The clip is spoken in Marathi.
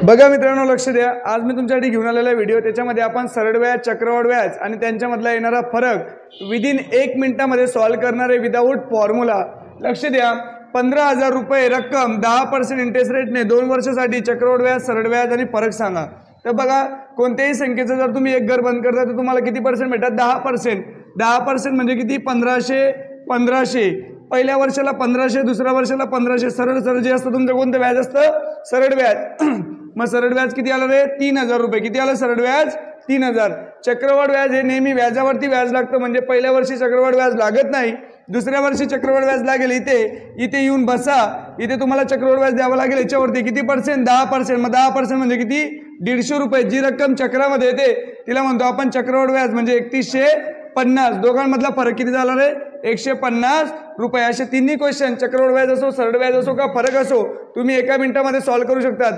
बघा मित्रांनो, लक्ष द्या। आज मी तुमच्यासाठी घेऊन आलेला व्हिडिओ, त्याच्यामध्ये आपण सरळ व्याज, चक्रवाढ व्याज आणि त्यांच्यामधला येणारा फरक विदिन 1 मिनिटामध्ये सॉल्व्ह करणार आहे विदाउट फॉर्म्युला। लक्ष द्या, 15,000 रुपये रक्कम 10% इंटरेस्ट रेटने 2 वर्षासाठी चक्रवाढ व्याज, सरळ व्याज आणि फरक सांगा। तर बघा, कोणत्याही संख्येचं जर तुम्ही एक घर बंद करता तर तुम्हाला किती पर्सेंट भेटतात? 10%। 10% म्हणजे किती? 1500। पहिल्या वर्षाला 1500, दुसऱ्या वर्षाला 1500। सरळ सरळ जे असतं तुमचं कोणतं व्याज असतं? सरळ व्याज। मग सरळ व्याज किती आलं रे? 3000 रुपये। किती आलं सरळ व्याज? 3000। चक्रवाढ व्याज हे नेहमी व्याजावरती व्याज लागतं, म्हणजे पहिल्या वर्षी चक्रवाढ व्याज लागत नाही, दुसऱ्या वर्षी चक्रवाढ व्याज लागेल। इथे येऊन बसा, इथे तुम्हाला चक्रवाढ व्याज द्यावं लागेल याच्यावरती। किती पर्सेंट? 10%। मग 10% म्हणजे किती? 150 रुपये। जी रक्कम चक्रामध्ये येते तिला म्हणतो आपण चक्रवाढ व्याज, म्हणजे 3150। दोघांमधला फरक किती झाला रे? 150 रुपये। असे तिन्ही क्वेश्चन, चक्रवाढ व्याज असो, सरळ व्याज असो का फरक असो, तुम्ही एका मिनिटामध्ये सॉल्व्ह करू शकतात।